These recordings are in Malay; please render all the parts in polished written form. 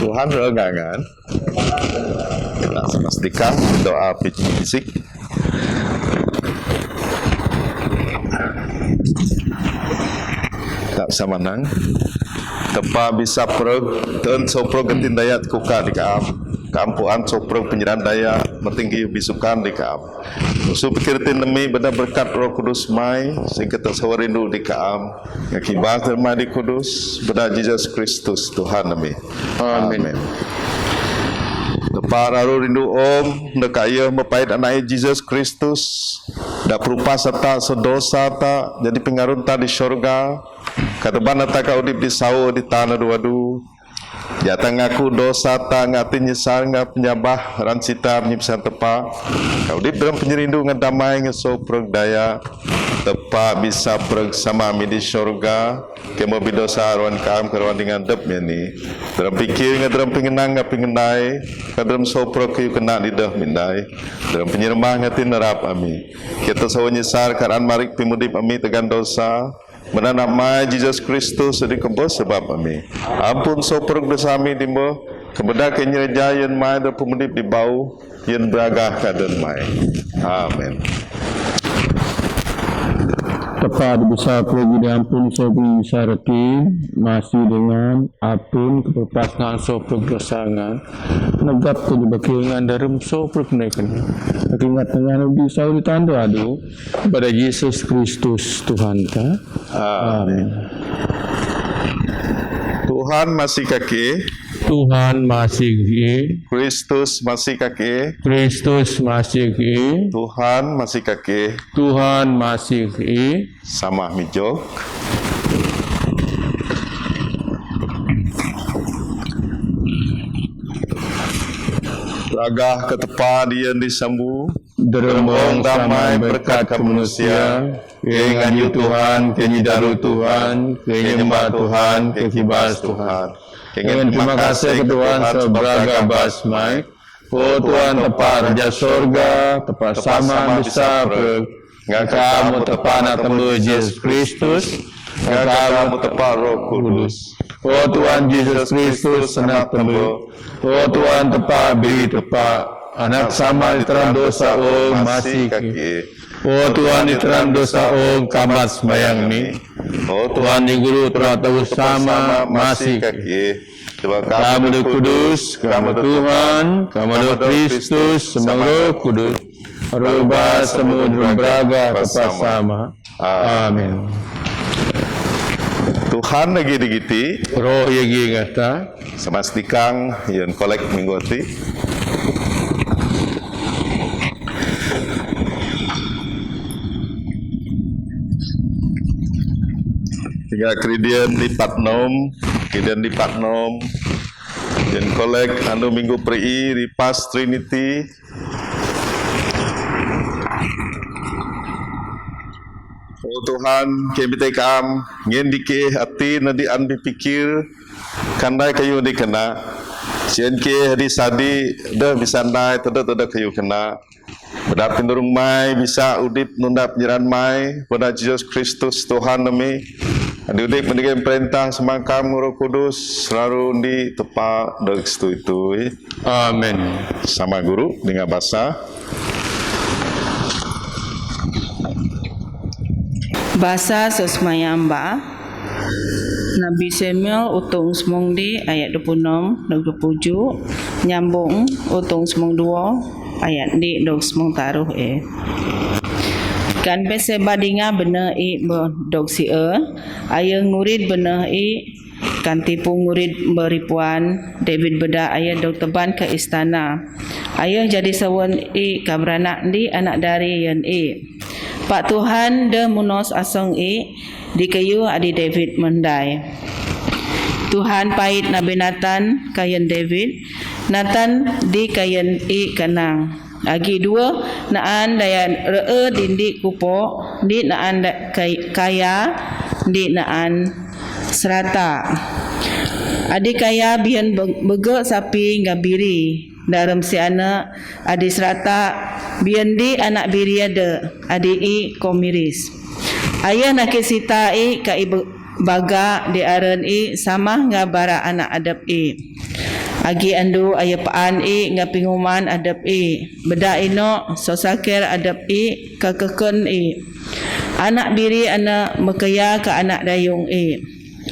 Tuhan rengangan. Kita pastikan doa fisik. Tak sama nang. Tepa bisa prog dan soprog gentin dayat kuka di kaam. Kampuan soprog penyerahan daya metinggi bisukan di kaam. Usul pikir demi benda berkat Roh Kudus mai sehingga tersawar rindu di kaam. Akibat terma di Kudus benda Yesus Kristus Tuhan demi. Amin. Tepa raru rindu om dekaya mepait anak Yesus Kristus. Dak perupa serta sedosa tak jadi pengarun tak di syurga. Kata bana tak kau udip di sawo di tanah duadu. Jatah ngaku dosa tak ngati nyesal ngap penyabah rancita penyibsan tepa. Kau udip dalam penyerindu ngedamai ngesoprog daya. Tepa bisa perg sama ami di syurga. Kemo bidosa arwan kam kerwan dengan dep ni. Dalam pikir dalam pengenang ngap pengenai. Dalam soprog kayu kena lidah mindai. Dalam penyermah ngati nerap ami. Kita sawo nyesal karan marik pimudip ami tegan dosa. Menanam mai Yesus Kristus dikembos sebab kami. Ampun soprog dosa kami dimbo. Kepada kenyerja yang mai dan pemudip di bau yang beragah kadan mai. Amin. Tepat bisa pergi diampun sobri syarati masih dengan apun keperpasangan soprog dosangan negap tu dibakiringan dalam soprog naikan ingat dengan bisa ditanda adu pada Yesus Kristus Tuhan ta. Amin. Tuhan masih kaki. Tuhan masih kaki. Kristus masih kaki. Kristus masih kaki. Tuhan masih kaki. Tuhan masih kaki. Sama mijok. Ragah ketepa dia disambu. Derembong damai berkat ke manusia. Kenganyu Tuhan, kenyidaru Tuhan, kenyembah Tuhan, kekibas Tuhan. Dengan terima kasih ke Tuhan seberaga basmai. Oh Tuhan tepat Raja Sorga, tepat sama besar kamu tepat nak temu Yesus Kristus, kamu tepat Roh Kudus. Oh Tuhan Yesus Kristus senang temu. Oh Tuhan tepat beri tepat anak sama diteran dosa oh masih kaki. Oh Tuhan diteran dosa oh kamat sembayang ni. Oh Tuhan di guru telah tahu sama masih kaki. Kamu di Kudus, kamu Tuhan, kamu di Kristus, semua Roh Kudus. Rubah semua beraga kepas sama. Amin. Tuhan lagi digiti. Roh yagi ngata. Semastikan yang kolek minggu ti. Tiga kredian lipat nom, kredian lipat nom. Yang kolek anu minggu pri di pas Trinity. Oh Tuhan, kami tekam ngin dike hati nadi an dipikir kandai kayu dikena. Sian ke hari sadi dah bisa nai tada kayu kena. Pada pinurung mai bisa udip nundap jiran mai pada Yesus Kristus Tuhan nami. Adik-adik mendengar perintah semangkam Roh Kudus selalu di tepat dekstu itu. Amin. Sama guru dengan bahasa. Bahasa Sesmayamba. Nabi Samuel utung semong di ayat 26 dan 27 nyambung utung semong 2 ayat di dog semong taruh kan bese badinga bener dog si ayah ngurid bener kan tipu ngurid beripuan David beda ayah dog teban ke istana ayah jadi sawan kabranak di anak dari yang Pak Tuhan de munos asong di kayu adi David mendai Tuhan pahit Nabi Nathan kayan David Nathan di kayan kanang agi dua naan daya dindi kupo di naan kaya di naan serata adi kaya bian bege sapi ngabiri dalam si anak adi serata bian di anak biri ada adi komiris ayah nak sita ka ibu baga di aran sama ngabara anak adab Agi andu aya paan ngapinguman adap beda ino sosakir adap kakeken anak biri anak mekaya ke anak dayung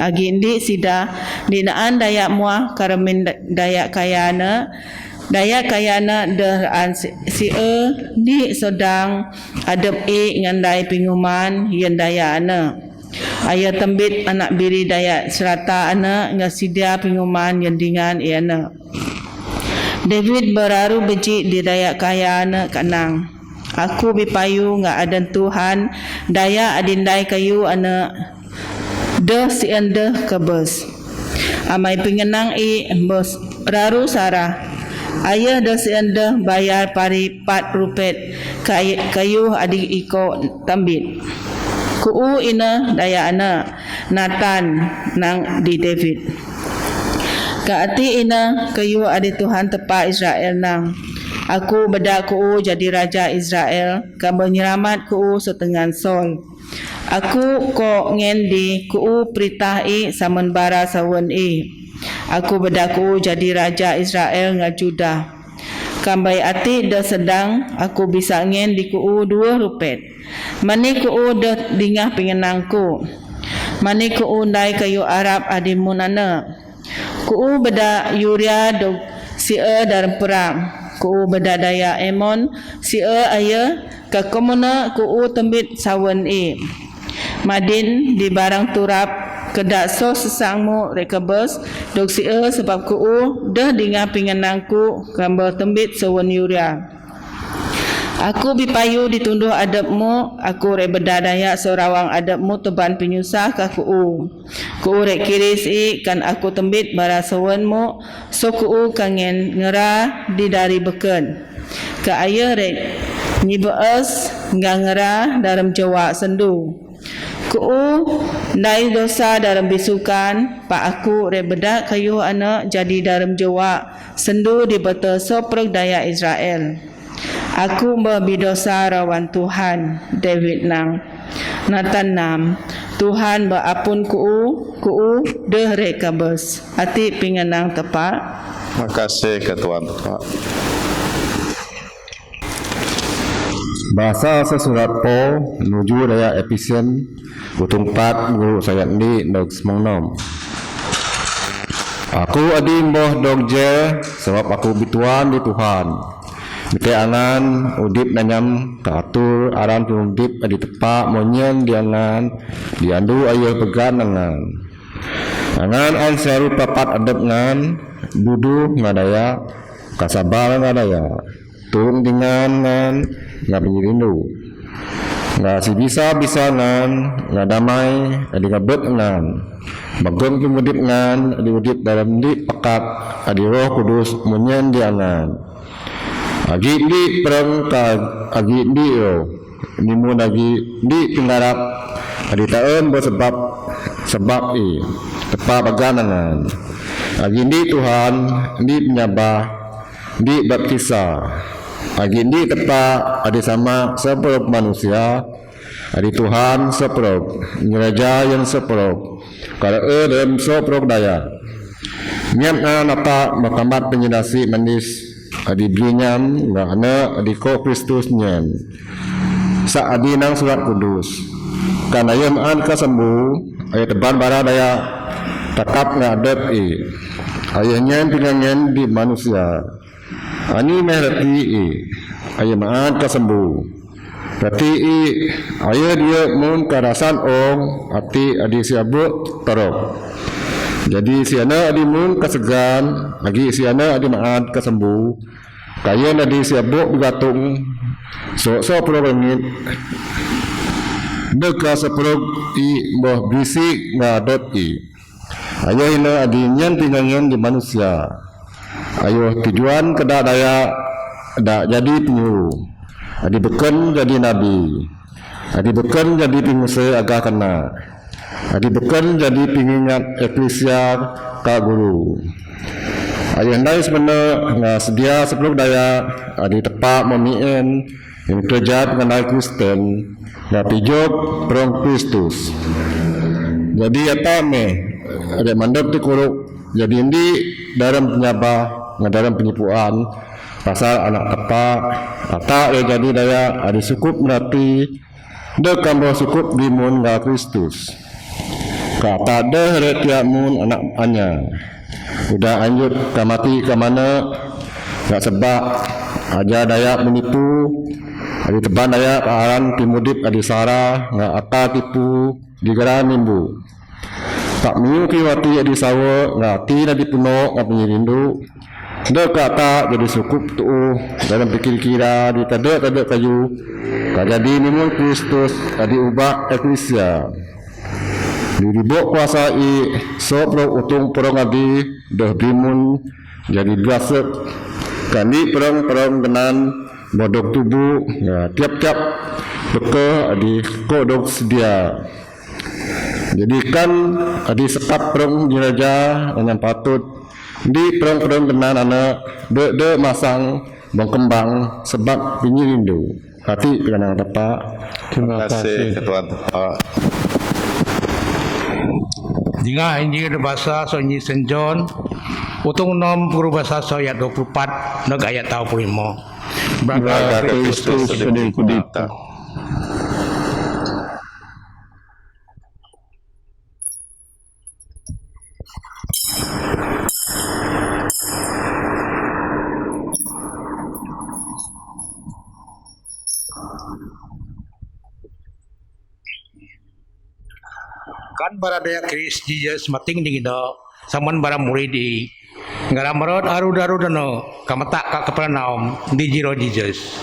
agi indi sida dinaan dayak muah karamin dayak kayana deraan di sodang adap ngandai pinguman yen daya ana aya tembit anak biri daya serata ana ngasidia pinguman yen dingan ana. David beraru beji di daya kaya ana kanang. Aku bipayu nga adan Tuhan daya adindai kayu ana deh si ende kebes. Amai pingenang bos raru sarah. Ayah dah si ende bayar pari 4 rupet kayu adik iko tambit. Kuu ina daya ana Nathan nang di David. Kaati ina kayu adik Tuhan tepa Israel nang. Aku beda kuu jadi raja Israel ka menyelamat kuu setengah sol. Aku ko ngendi kuu peritah saman bara sawen Aku beda kuu jadi raja Israel nga Judah. Kambai ati dah sedang aku bisa ngen di kuu 2 rupet. Mani kuu dah dingah pengenangku. Mani kuu ndai kayu Arab adimunana. Kuu beda Yuria dog si dalam perang. Kuu beda daya Emon si aya ka komuna kuu tembit sawen Madin di barang turap kedak so sesangmu rekebes dog si sebab kuu dah dingah pengenangku kambal tembit sawen Yuria. Aku bipayu ditunduh adabmu, aku rek bedadaya sorawang adabmu teban penyusah ka kuu. Kuu rek kiris kan aku tembit bara sawenmu, so kuu kangen ngera di dari beken. Ka aya rek nyibees ngera dalam Jawa sendu. Kuu dai dosa dalam bisukan, pak aku rek bedak kayu anak jadi dalam Jawa sendu di betul soprok daya Israel. Aku berbidosa rawan Tuhan. David nang Nathan nam Tuhan berapun kuu deh rek kabes ati pingenang tepat. Makasih ke Tuhan tepat. Bahasa sesurat po menuju daya Efesian utung 4 guru sayat ni dog semongnom. Aku adi mboh dog je sebab aku bituan di Tuhan. Mite angan udip nanyam teratur aran udip adi tepak monyen diangan diandu ayah pegan angan. Angan an seru papat adep ngan dudu ngadaya kasabar ngadaya turun dengan ngan ngabirindu nggak si bisa ngan ngadamai adi ngabet ngan bagong kimudip ngan adi udip dalam di pekat adi roh kudus monyen diangan. Agi di perangkat agi di nimun agi di pinggarap adi taen sebab tepa baganangan agi di Tuhan di penyabah di baptisa agi di tepa adi sama seprok manusia adi Tuhan seprok raja yang seprok kalau dalam seprok daya nyamna napa makamat penyedasi manis adi brinyam ngana adi ko Kristus nyen sa adi nang surat kudus kana yem an kasembu aya teban bara daya takap ngadep aya nyen pinangen di manusia ani mehrati aya maan kasembu berarti aya dia mun karasan ong ati adi siabut torok. Jadi siana adi mun kasegan, lagi siana adi maat kasembuh. Kaya adi siabuk bigatung, so progengit. Beka seprog mbah bisi ngadot Ayo ina adi nyan pingangen di manusia. Ayo tujuan kedak daya dak jadi penyuruh. Adi beken jadi nabi. Adi beken jadi pengusaha agak kena. Adi beken jadi pengingat eklesia ka guru. Ayah ndai sebenarnya nggak sedia sebelum daya adi tepak memien yang kerja mengenai Kristen nggak pijok perang Kristus. Jadi apa me ada mandap di kuruk Jadi ini dalam penyabah, dalam penyipuan pasal anak tepak, tak ya jadi daya ada sukup berarti dekam bawa sukup dimun ga Kristus. Kata dah tiap mun anak anya. Udah anjut ke mati ke mana gak sebab aja daya menipu adi teban daya paharan timudip adi sarah gak akal tipu digera mimbu tak miyuki wati adi sawa gak ti adi puno gak penyirindu dah kata jadi sukup tu dalam pikir kira di tadek kayu gak jadi mimun Kristus adi ubah eklesia diribok kuasai sopro utung perong adi dah bimun jadi biasa kali perang dengan bodok tubuh ya, tiap-tiap beka adi kodok sedia jadi kan adi sekap perang jiraja dengan patut di perang dengan anak de masang berkembang sebab ini rindu hati kerana tepat. Terima kasih Ketua Tepak. Jika Injil bahasa Sonyi St. John Utung nom guru bahasa so ayat 24 nag ayat 25. Braga Kristus sedih kudita. Kan baradaya Kristus Jesus mating di kita saman bara murid di ngaramarot aru-daru dano kamata ka kapernaum di jiro Jesus.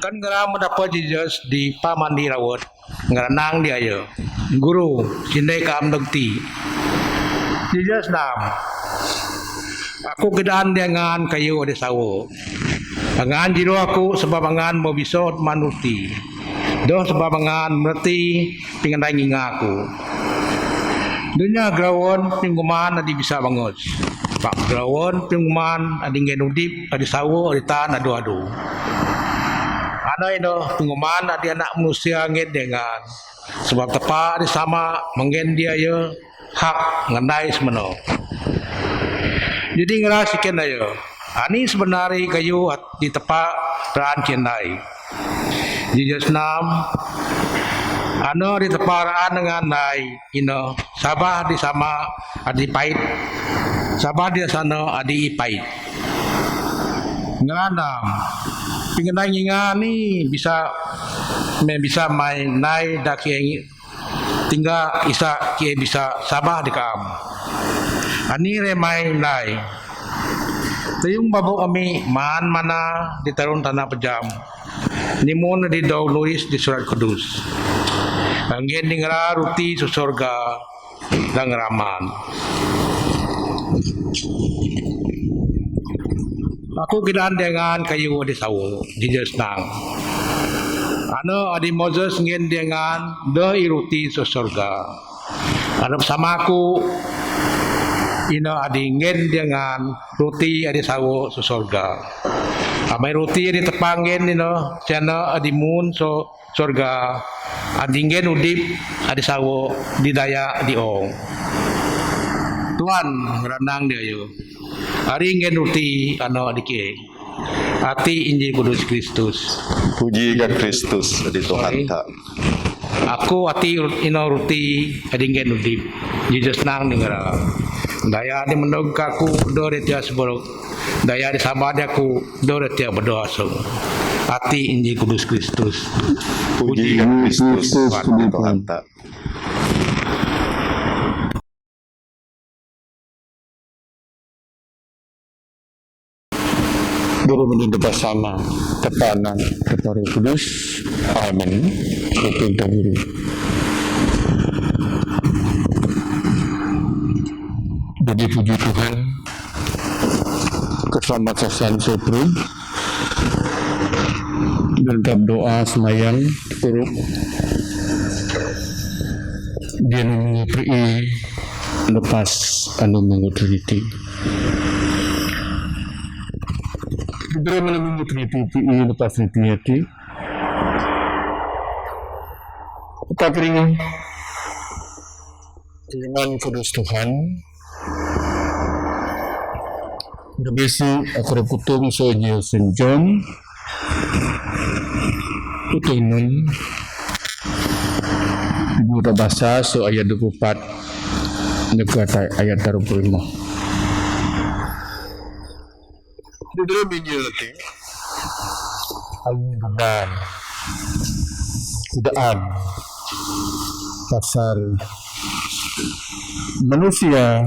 Kan ngaram dapat Jesus di pamandi rawat ngaranang dia ayo. Guru sindai ka amdagti. Jesus nam. Aku kedaan dengan kayu ada sawo. Angan jiro aku sebab angan mau bisot manuti. Doh sebab angan merti pinganday ngaku. Dunia grawon pingguman adi bisa bangot. Pak grawon pingguman adi ngenudip adi sawo adi tan adu-adu. Ano ino pingguman adi anak manusia ngen dengan sebab tepa adi sama mengen dia ya hak ngandai semeno. Jadi ngerasikan ayo. Ani sebenarnya kayu di tepa raan cendai. Jesus nam ano di teparaan dengan nai ino sabah di sama adi pait sabah di sana adi pait nganam pingenai ngani bisa main nai daki tinggal isa kie bisa sabah di kam ani remai nai tayung babu kami man mana di tarun tanah pejam nimon di daw Luis di surat kudus angin ningara ruti sa sorga ng raman. Ako ginandengan kayo di sawo, Jesus nang. Ano adi Moses ngendengan do iruti sa sorga. Ano sama ko ino adi ngendengan ruti adi sawo sa sorga. May ruti adi tepanggen ino siya adi moon so sorga adingen udip adi sawo di daya di ong Tuhan ranang dia yo aringen ruti ano adike ati Injil Kudus Kristus Puji ka Kristus di Tuhan ta. Aku ati ino ruti adingen udip Jesus nang ningara daya di menog kaku do retia seborok daya di sabad aku do retia berdoa so ati Injil Kudus Kristus. Puji ka Kristus di Tuhan ta. Guru menjadi bersama tepanan kepada Kudus. Amin. Itu guru. Jadi puji Tuhan keselamatan Sopri dalam doa semayang turut dia mengupri lepas anu mengutriti dia mengutriti lepas riti kita kering dengan kudus Tuhan Berbesi aku reputung soalnya St. John itu nun ibu bahasa so ayat 24 dekat ayat 25 di dalam Injil itu ayat kudaan pasal manusia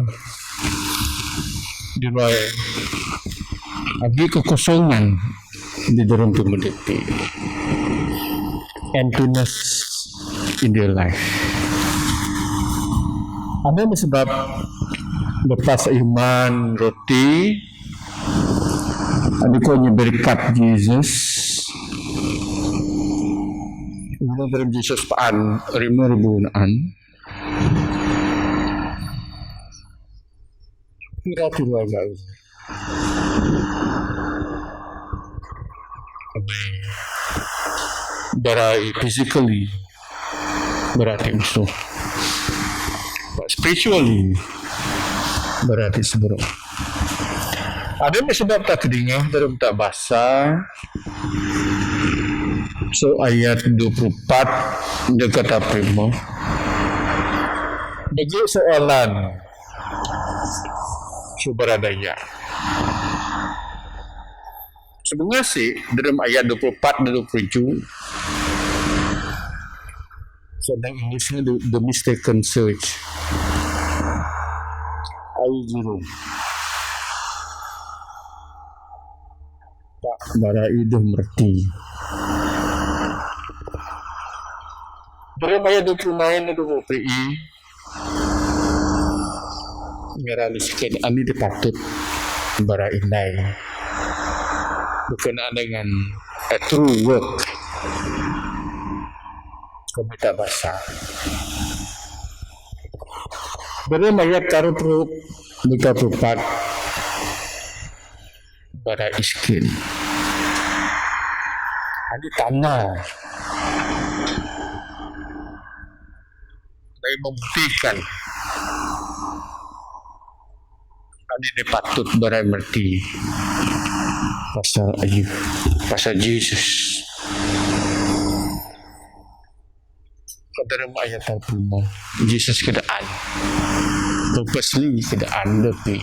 dibuat lagi kekosongan di dalam tubuh diri, emptiness in their life. Ada sebab lepas iman roti, adiknya berkat Jesus. Ini dalam Jesus paan 5,000-an. Kira-kira agak berarti physically berarti musuh, but spiritually berarti seburuk. Ada sebab tak kedingah dalam tak bahasa. So ayat 24 dekat aprimo bagi soalan sumber daya. Sebenarnya sih dalam ayat 24 dan 27 sedang Inggrisnya the mistaken search. Ayat 0 Pak bara itu merti. Dalam ayat 29 dan 20 ngeraliskan ini dipatut bara inai berkenaan dengan a true work komita bahasa dalam ayat 34 bara iskin ini tanah saya membuktikan ini patut berarti pasal Jesus. Dalam ayat 35 Jesus kedaan purposely kedaan roti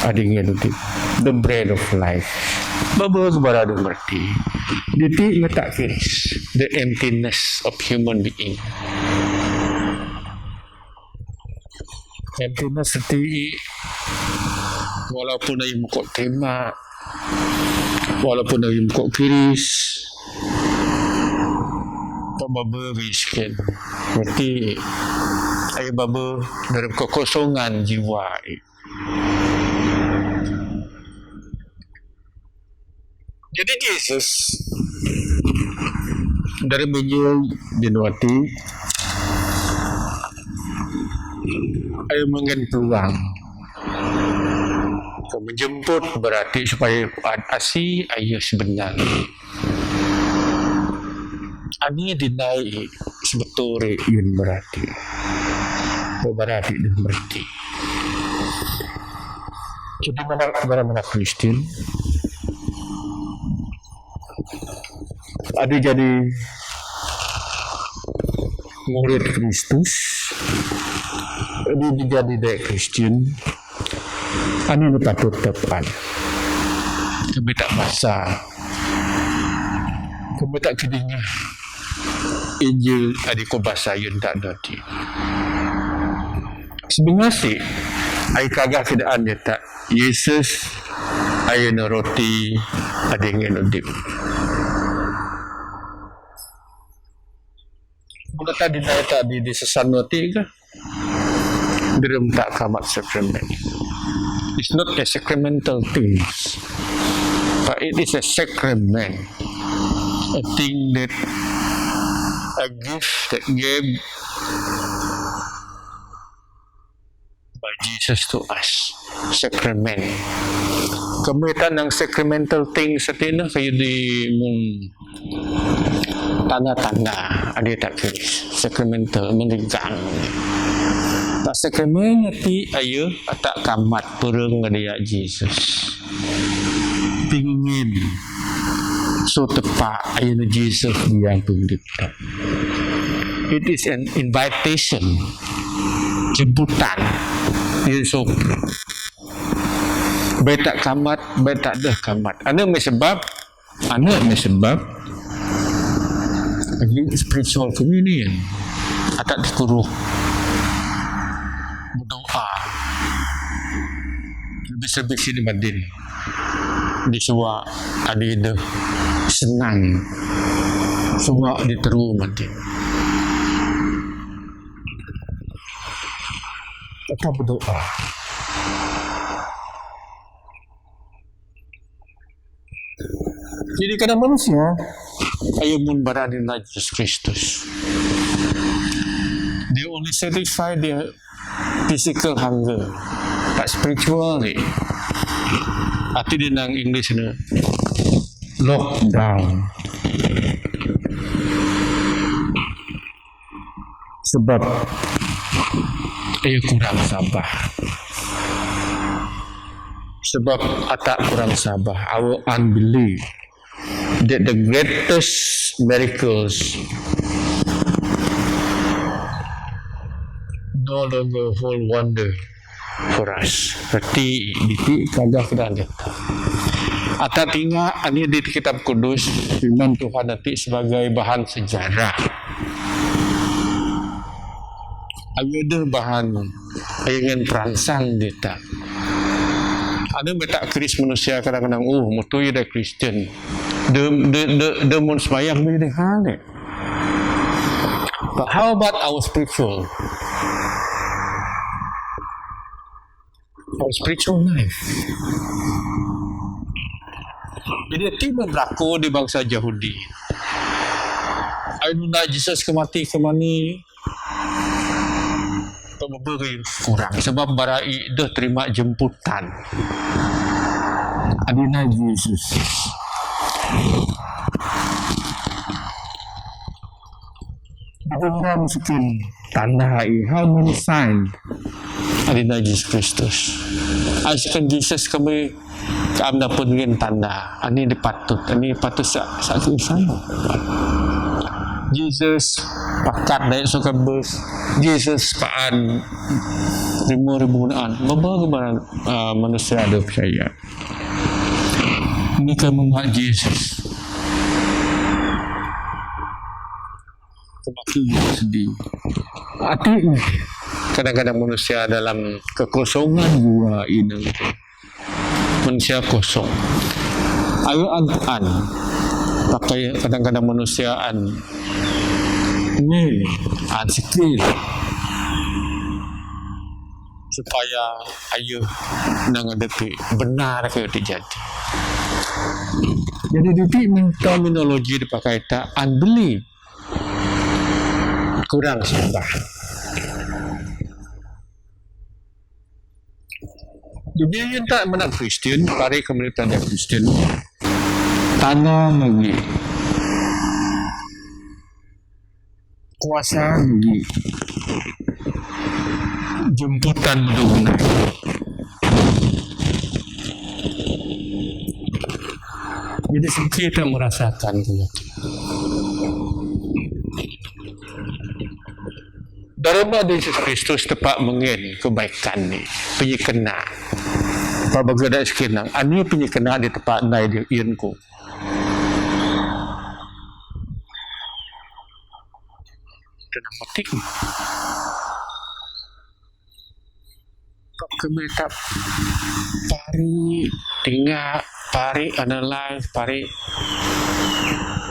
adingnya roti the bread of life babawa kebarado merti diti ngetak kiris the emptiness of human being. Emptiness seti walaupun ay mukok tema walaupun ay mukok kiris pembaba miskin berarti ay baba dalam kekosongan jiwa. Jadi Jesus dari Injil dinuati ayo mengen peluang menjemput berarti supaya asi ayo sebenarnya ani dinai sebetulnya yun berarti dan berarti jadi mana Kristen ada jadi murid Kristus ini jadi dari Kristen ini patut tepat kami tak bahasa kami tak kedingah Injil adiko bahasa yun tak nanti sebenarnya sih ay kagak kedaan dia tak Yesus ay roti adingin udip mula tadi na tadi di sesanwati ka dalam tak kamat sakrament. It's not a sacramental things, but it is a sacrament, a thing that a gift that gave by Jesus to us. Sacrament. Kamitan ng sacramental things sa tina kayo di mong tanda-tanda ada tak kris sacramental meninggal Tak sekemanya ti ayo tak kamat pereng ngadiak Jesus. Pingin so tepat ayo Jesus yang pendeta. It is an invitation, jemputan. So beta kamat, beta dah kamat. Ana mai sebab lagi spiritual communion. Atak dikuruh berdoa. Lebih-lebih sini Madin. Di suwa ada senang. Suwa diteru Madin. Kita berdoa. Jadi kadang manusia ayo mun berada di Yesus Kristus. They only satisfy their physical hunger, tak spiritual ni. Arti dia nang English ni lockdown. Sebab ayo kurang sabar. Sebab atak kurang sabar. Our unbelief that the greatest miracles no longer hold wonder for us. Berarti di kagak kedan kita. Atak tinggal ini di kitab kudus firman Tuhan nanti sebagai bahan sejarah. Ada bahan yang perangsang kita. Ada betak Kris manusia kadang-kadang mutu ada Kristen. De mun sembahyang ni hal. But how about our spiritual? Our spiritual life. Jadi tiba berlaku di bangsa Yahudi. Ayat Jesus kemati kemani pemberi kurang sebab barai dah terima jemputan adina Jesus. Orang sekian tanda how many sign adina Jesus Kristus. Askan Jesus kami keamna pun ngin tanda. Ani dipatut satu sana. Jesus pakat naik sukan bus. Jesus paan ribu-ribuan. Bagaimana manusia ada percaya? Ini kan menguat Jesus. Semakin sedih. Artinya kadang-kadang manusia dalam kekosongan jiwa ini. Manusia kosong. Ayo an pakai kadang-kadang manusiaan ini sikit supaya ayo nangadapi benar ke terjadi. Jadi detik terminologi dipakai tak unbelief kurang sabar. Jadi yang tak menak Kristen, pari komunitas yang Kristen tanah lagi kuasa lagi jemputan menunggu. Jadi kita merasakan Dharma Yesus Kristus tepat mengin kebaikan ni penyekena. Apa bagada sekenang ani penyekena di tempat nai dia ianku. Tenang matik. Kap kemetap pari tinggal pari analyze pari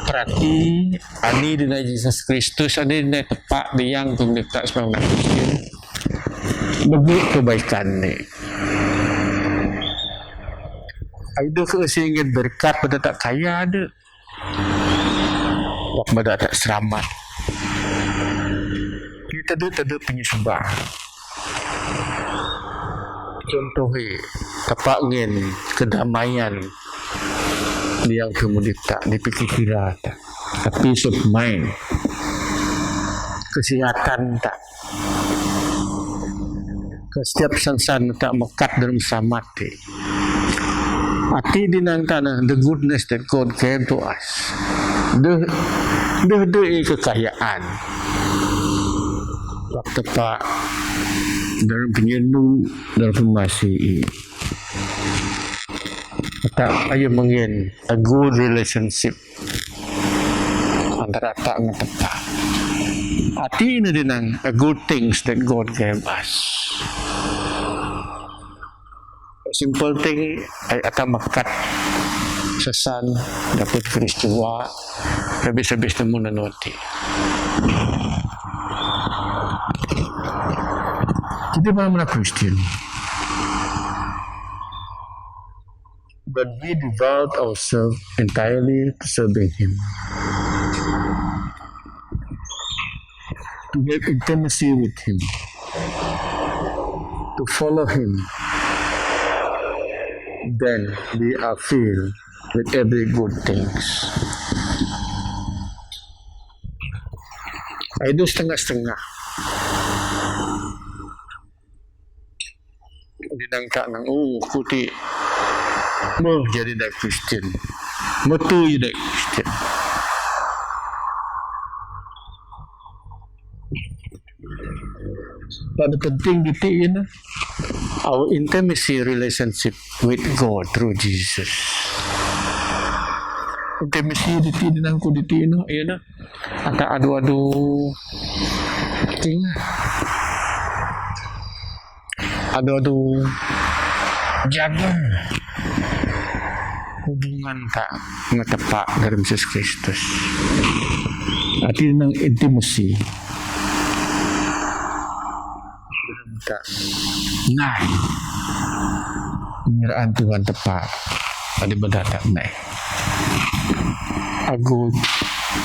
perhati ani di Yesus Kristus ani di tempat yang pemerintah sebagai Kristen bagi kebaikan ni. Ada keingin berkat pada tak kaya ada, pada tak selamat. Kita ada penyembah. Contohnya tempat ingin kedamaian yang kemudian tak dipikir tak, peace of mind, kesihatan tak, ke setiap sansan tak mekat dalam samati. Ati dinang tanah the goodness that God gave to us. The kekayaan. Waktu pak dalam penyelung dalam pemasi. Tak ayo mengin a good relationship antara tak dengan tepat. Ati ini dinang a good things that God gave us. A simple thing ay akan makat sesan dapat peristiwa habis-habis temu nanoti. Kita mana Kristen? But we devote ourselves entirely to serving Him. To have intimacy with Him. To follow Him. Then we are filled with every good things. Itu setengah-setengah. Dinangka nang kuti mau jadi dak Kristen, metu jadi Kristen. Pada penting gitu ini, our intimacy relationship with God through Jesus. Intimacy di tinang ku di tino, iya na. Ata adu-adu, tinggal. Adu-adu, jaga hubungan tak ngetepak dalam Yesus Kristus. Arti ng intimacy. Tak nai. Penyerahan Tuhan tepat. Pada berdatang nai. A good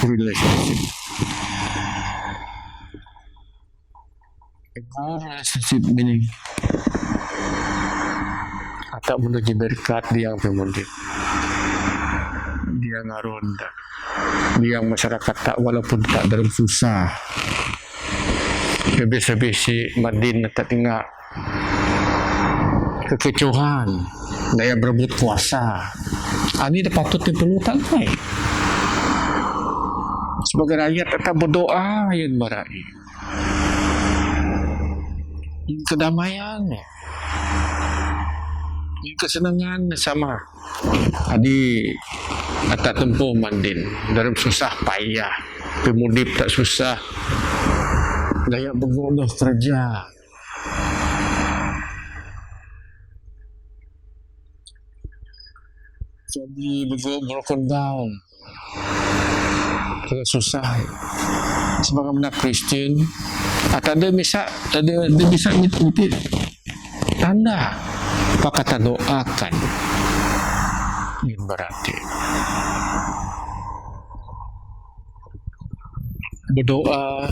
relationship. A good relationship meaning atau menuju berkat dia yang pemundit. Dia ngaronda. Dia yang masyarakat tak walaupun tak dalam susah. Habis-habis Madin tak tinggal kekecohan daya berebut kuasa. Ini patut diperlu tak baik. Sebagai rakyat tetap berdoa yang berai. Ini kedamaian. Ini kesenangan sama. Adi tak tempuh Madin dalam susah payah. Pemudip tak susah. Daya berguna kerja. Jadi berguna broken down. Terus susah. Sebagaimana Kristen, ada bisa ngikuti tanda. Apa kata doakan? Ini berarti berdoa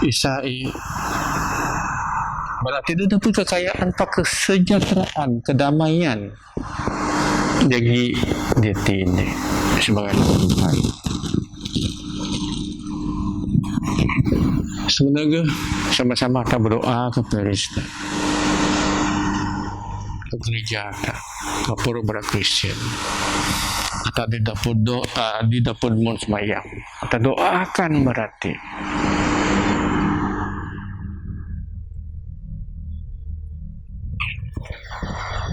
Isai berarti dia dapat kekayaan, kesejahteraan, kedamaian jadi dia ini sebagai Tuhan. Sebenarnya sama-sama kita berdoa ke Kristen, ke gereja, ke para Kristen. Atau di dapur doa, di dapur mon semayang. Atau doakan berarti.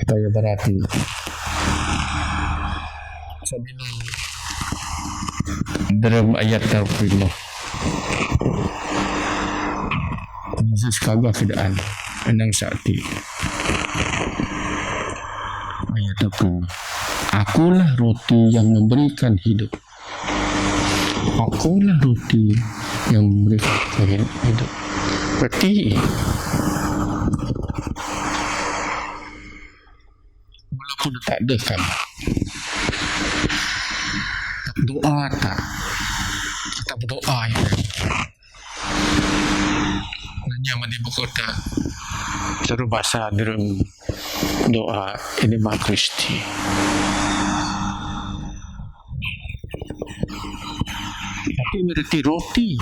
Kaya berarti. Sabihin dalam ayat terpilih. Yesus kagak keadaan enang saati. Ayat terpilih. Akulah roti yang memberikan hidup. Akulah roti yang memberikan hidup. Berarti walaupun tak ada kan doa tak kita berdoa ya nanya mandi bukota seru bahasa dalam doa ini mah Kristi. Tapi berarti roti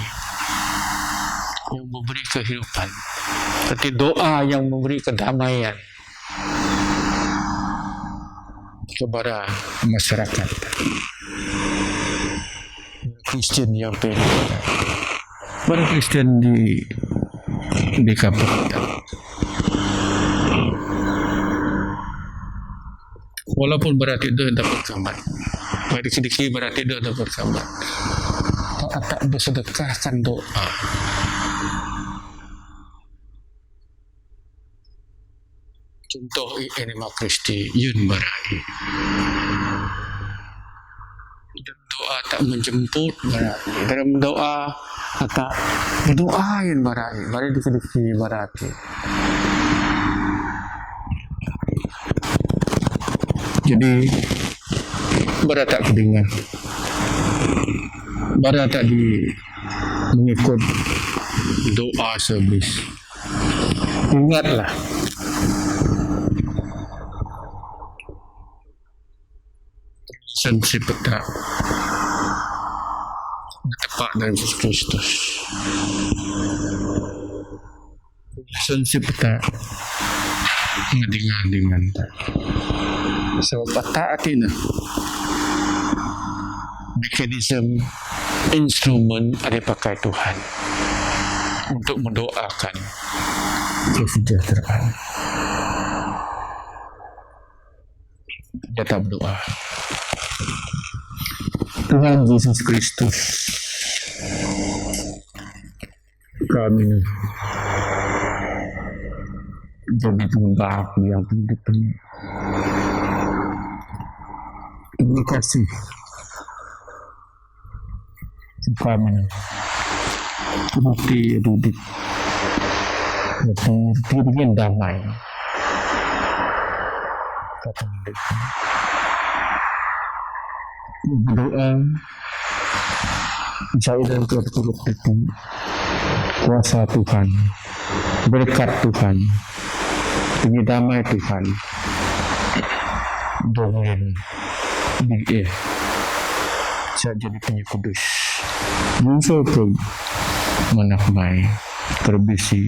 yang memberi kehidupan, tapi doa yang memberi kedamaian kepada masyarakat Kristen yang perlu, para Kristen di kampung kita. Walaupun berarti itu dapat kabar, sedikit berarti itu dapat kabar. Tak bersedekahkan doa. Contoh Enema Kristi Yun Barai. Dalam doa tak menjemput berarti. Dalam doa tak berdoa Yun Barai. Barai dikit-dikit berarti. Jadi barat tak kedengar, barat tak mengikut doa servis. Ingatlah, sensi peta tepat dari Yesus Kristus. Sensi peta ngadingan tak. Sebab peta artinya mekanisme instrumen ada pakai Tuhan untuk mendoakan kesejahteraan. Dia tak berdoa. Tuhan Yesus Kristus, kami jadi penggak yang penting. Terima kasih kami seperti hidup dengan damai kata mereka berdoa jauh dari terpuruk itu kuasa Tuhan, berkat Tuhan, demi damai Tuhan dengan dia saya jadi penyekudus muncul pun menakmai terbisi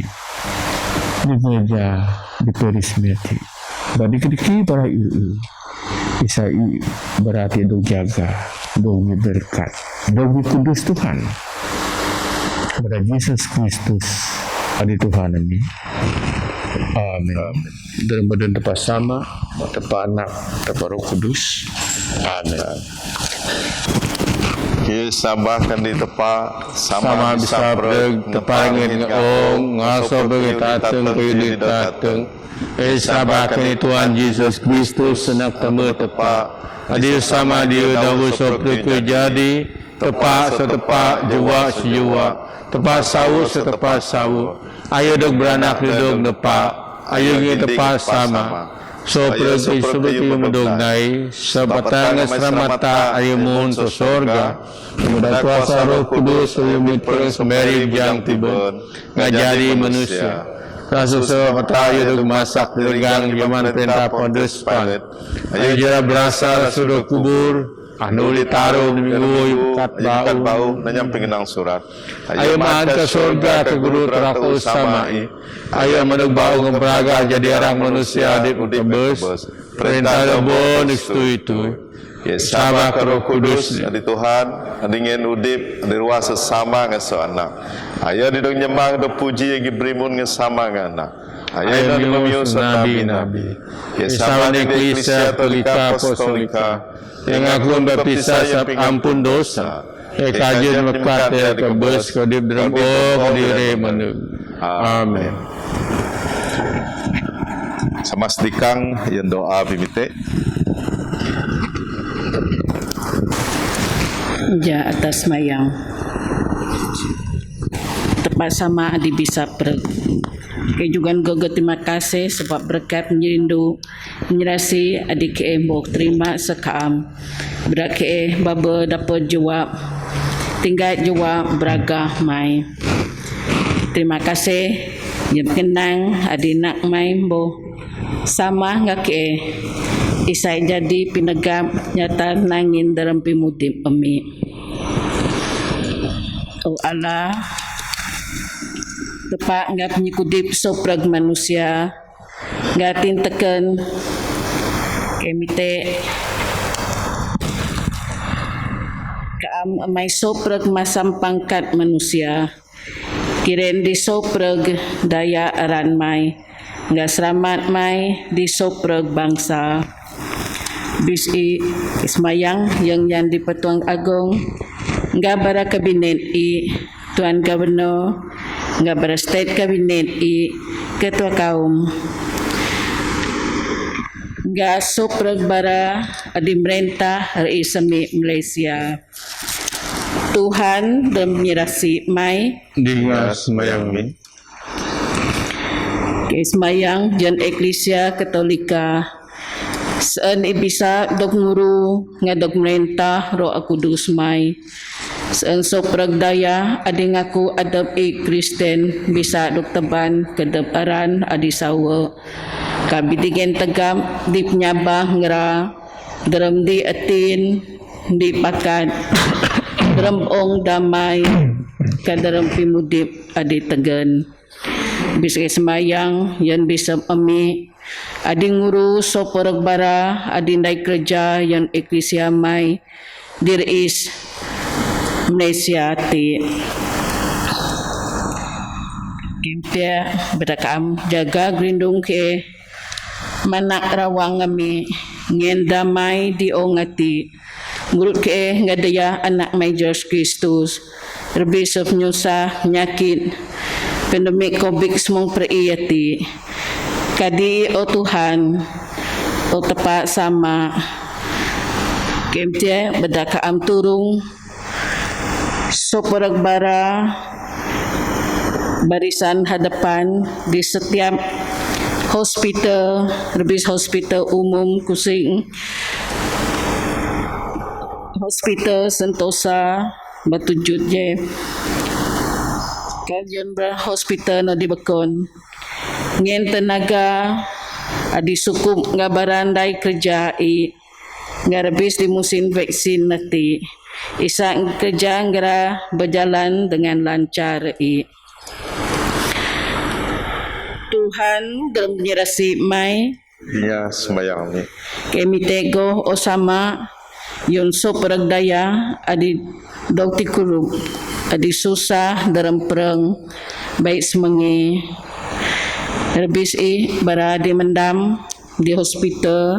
di gereja di perismeti bagi kediki para iu isai berarti do jaga do berkat do kudus Tuhan kepada Yesus Kristus adi Tuhan ini. Amin. Dalam badan tepat sama, tepat anak, tepat Roh Kudus. Amin. Kita sabahkan di tepat sama bisa bereg tepangin ngong ngaso bagi tateng kuyudi tateng sabahkan Tuhan Yesus Kristus senak temu tepat adil sama dia dawu sopri jadi tepat setepak jiwa sejiwa tepat sawu setepat sawu ayo dok beranak dok depak ayo kita tepat sama so pergi seperti mendognai sebatang seramata ayo mun ke sorga kemudian kuasa Roh Kudus ayumit perang semeri yang tiba ngajari manusia kasus seramata ayo dok masak degang zaman perintah Pontius Pilatus ayo jera berasal sudah kubur anuli taruh di minggu kat bau nanyam pengenang surat ayo mahan ke surga ke guru teraku samai ayo menug bau ngeperaga jadi orang manusia di tebus perintah lebon itu sama ke Roh Kudus di Tuhan adingin udip di ruas sesama ngaso anak ayo didong nyembah do puji yang berimun ngesama ngana ayo dimius nabi-nabi sama di Ecclesia Katolika Apostolika yang aku berpisah ampun dosa kajian mekat ya kebes kodip dalam diri menug. Amin. Sama sedikang yang doa bimite. Ja atas mayang tepat sama adi bisa kejugan gogo terima kasih sebab berkat menyerindu menyerasi adik embok terima sekaam berak baba dapat jawab tinggal jawab beraga mai terima kasih jam kenang adik nak mai bo sama ngak isai jadi pinegam nyata nangin dalam pimutim emi oh Allah tepak nga penyikudip soprag manusia nga tinteken kemite kaam may soprag masampangkat manusia kiren di soprag daya aran may nga selamat may di soprag bangsa bisi ismayang yang yan di Patuang Agong nga bara kabinet i Tuan Gubernur nga bara State Cabinet i Ketua Kaum nga soprag bara adimrenta Reisami Malaysia Tuhan dan menyerasi may Dengan semayang mi Ismayang jan Eklesia Katolika saan ibisa dog nguru nga dog merentah Roh Kudus may saan soprag daya adi ngaku adab Kristen bisa dog taban kadab aran adi sawa kabidigen tagam di penyabah ngera daram di atin di pakat daram ong damay kadaram pimudip adi tagan bisa semayang yan bisa ami adi nguru soporag bara adi nday kerja yan Eklesia may diris Malaysia ti kimpya bedakam jaga grindung ke manak rawang ngami ngen damay di ongati ngurut ke ngadaya anak may Yesus Kristus rebis of nyusa nyakit pandemic COVID semong periyati kadi o Tuhan o tepat sama kemtia bedakaam turung soporag bara barisan hadapan di setiap hospital rebis hospital umum kusing hospital Sentosa Batujut je kajian ber hospital no di Bekon ngen tenaga adi sukup nga barandai kerja i nga rebis di musim vaksin nanti isa kerja ngera berjalan dengan lancar i Tuhan dalam menyerasi may Ya semayang mi. kami tego osama yun soprag daya adi dokti kurub adi susah dalam perang baik semangi rebis bara di mendam di hospital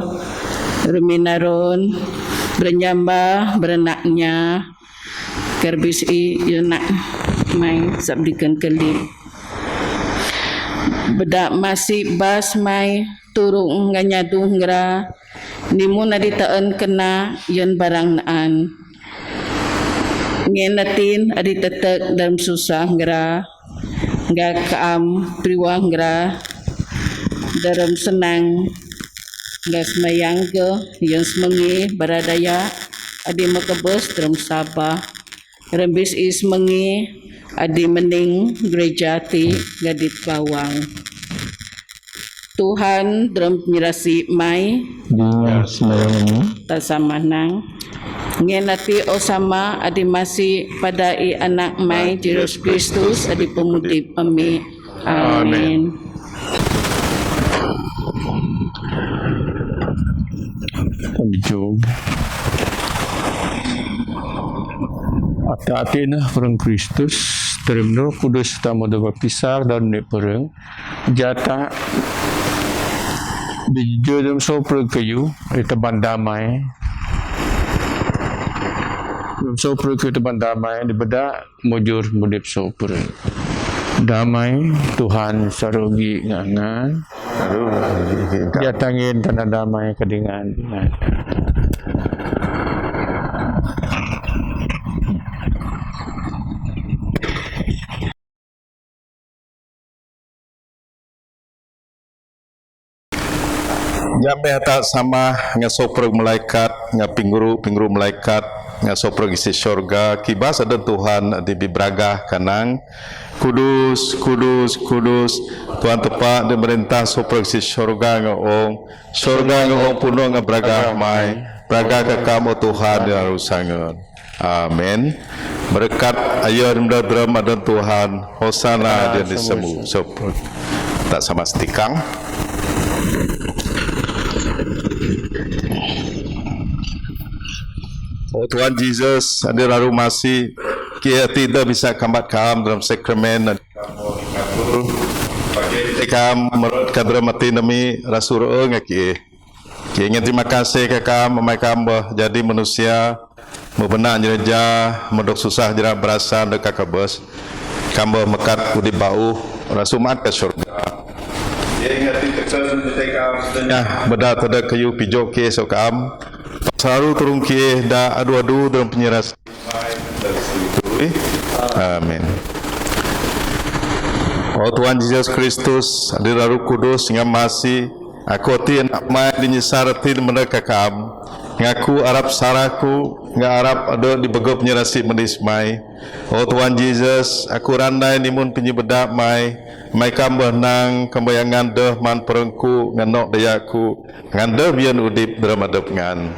reminaron bernyamba berenaknya kerbis yun nak may sabdikan kelip bedak masih bas may turung nganyadu ngra nimu na ditaan kena yan barang naan ngenatin adi tetek dalam susah ngra nga kaam priwang ngra dalam senang nga semayang ke yang semengi baradaya adi makabes dalam sabah rembis semengi adi mening gereja ti gadit bawang Tuhan dalam penyerasi may Dengan semayang mi tasama nang ngenati osama adi masih pada anak may Yesus Kristus adi pemudip ami amin. Job Ati-ati na perang Kristus terima kudus tamu doa pisar dan ne perang jata di dalam sopra kayu itu bandamai sopra kayu itu bandamai di beda mujur mudip sopra damai Tuhan sarugi ngangan jatangin tanah damai kedingan Jambe hata sama nga soprog malaikat nga pingguru malaikat nga soprog isi syurga kibas ada Tuhan di bibraga kanang kudus kudus kudus Tuhan tepat di merintah soprog isi syurga nga ong puno nga braga mai braga ka kamo Tuhan di arusangan Amin. Berkat ayah dan dalam ada Tuhan, hosana dia disemu. So, tak sama setikang. Oh Tuhan Yesus, ada lalu masih kita tidak bisa kambat kam dalam sakramen dan bagi kam menurut kadra mati nami rasul ngaki. Ingin terima kasih ke kam memai kam jadi manusia membenak jereja mendok susah jerak berasa dekat kabus. Kam mekat udip bau rasul mat ke syurga. Ingat tekan kam sebenarnya beda tada kayu pijo ke so kam. Selalu turun ke dah adu-adu dalam penyeras. Amin. Oh Tuhan Yesus Kristus, hadir Roh Kudus dengan masih aku tin mai dinyesarati mereka kam. Ngaku Arab saraku, ngak Arab ada di begop penyerasi mendismai. Oh Tuhan Yesus, aku randai nimun penyebedak mai kam benang kembayangan deh man perengku nganok dayaku ngandeh bian udip dalam adep ngan.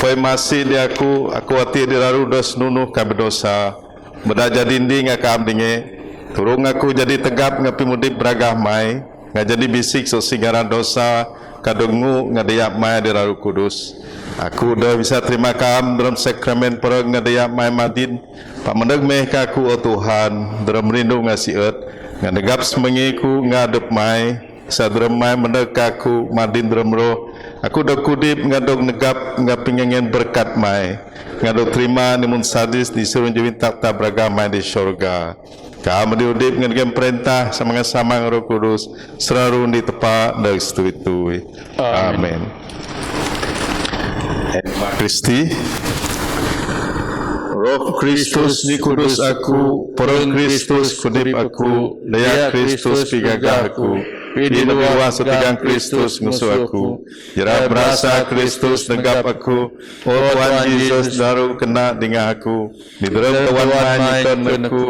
Pai masih dia aku hati diraru dos nunuh ka berdosa. Beda jadi dinding akam dinge. Turung aku jadi tegap ngapi mudip beragah mai, ngak jadi bisik so singaran dosa kadengu ngadayak mai diraru kudus. Aku dah bisa terima kam dalam sakramen perang ngadayak mai madin. Pak mendeg meh ka aku oh Tuhan, dalam rindu ngasih eut. Ngadegap semengiku ngadep mai sadrem mai mendekaku madin drem roh aku dak kudip ngadog negap ngapingengen berkat mai ngadog terima nimun sadis disuruh jewin tak beragama di syurga kamu diudip ngedegem perintah sama Roh Kudus selalu di tepat dan setui-tui. Amin. Kristi Roh Kristus di kudus aku, perang Kristus kudip aku, daya Kristus pigagah aku, pidi luas setigang Kristus musuh aku, jera berasa Kristus negap aku, oh Tuhan Yesus daru kena dengan aku, di dalam kawan manyikan aku,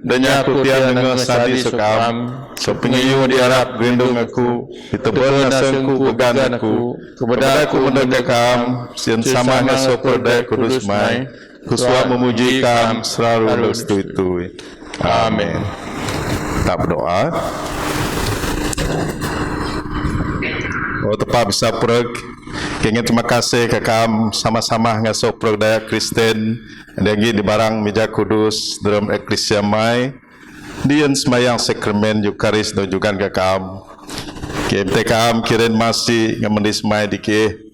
danya aku tiang dengan sadi sokam, so pengiyu diharap gendong aku, ditebal nasengku pegan aku, kepada aku mendekam, sian sama ngasoper daya kudus mai, Kuswa memuji kam selalu bersetui-tui. Amin. Kita berdoa. Oh tepat bisa pereg. Ingin terima kasih ke kam sama-sama ngasok pereg daya Kristen. Lagi di barang meja kudus dalam eklesia mai. Dian semayang sakramen Eukaris dan juga ke kam. KMT kam kirim masih ngamendis mai dikeh.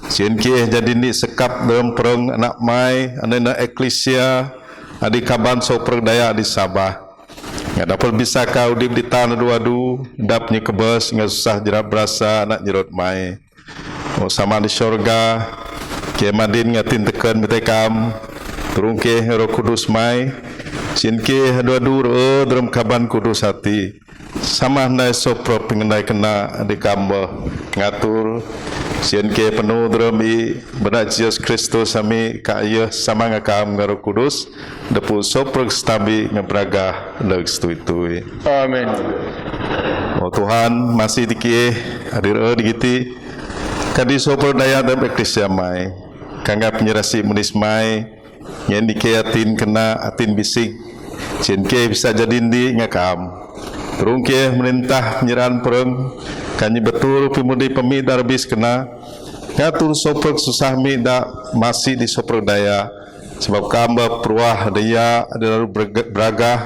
Sien ke jadi ni sekap dalam perang anak mai anak eklesia adik kaban so perang daya di Sabah. Nggak dapat bisa kau di tanah dua-du dapnya kebes nggak susah jerat berasa anak jerot mai. Oh sama di syurga ke madin ngatin tekan betekam turun ke Roh Kudus mai. Sien ke dua-du dalam kaban kudus hati. Sama nai sopro pengendai kena adik kamba ngatur. Sien ke penuh drami berat Yesus Kristus sami kaya sama ngakam Roh Kudus depu soprek stabi ngebraga leg stui-tui. Amin. Oh Tuhan masih dikih hadir digiti kadi soprek daya dalam eklesia mai kangga penyerasi menis mai yang dikeyatin kena atin bisik sien ke bisa jadi ndi ngakam turun ke merintah penyerahan perang kanyi betul pimudi pemidar bis kena ngatur soprek susah mi dak masih di soprek daya sebab kamba peruah daya adalah beragah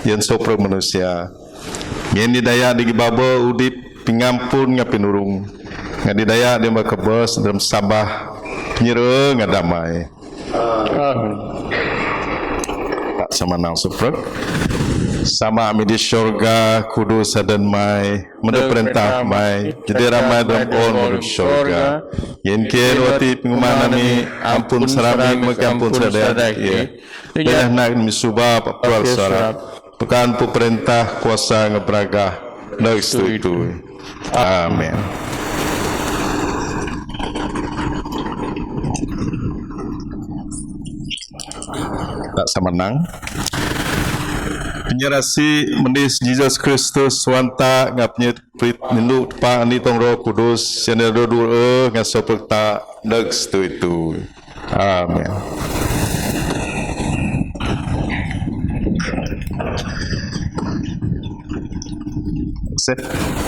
yang soprek manusia yang di daya di baba udip pingampun ngapinurung ngadi daya dia bakebes dalam sabah penyere ngadamai. Amin. Tak sama nang soprek sama kami di syurga kudus dan mai menurut perintah mai jadi ramai dalam menurut syurga yang kira wati pengumuman kami ampun serami mengampun sadar ya nak misubah papal sarap pekan pu perintah kuasa ngebraga dari itu. Amin. Tak sama nang penyerasi mendis Yesus Kristus wanta ngapnya prit nilu pa ni tong Roh Kudus yang ada dua ngasoperta dag itu. Amin. kasih.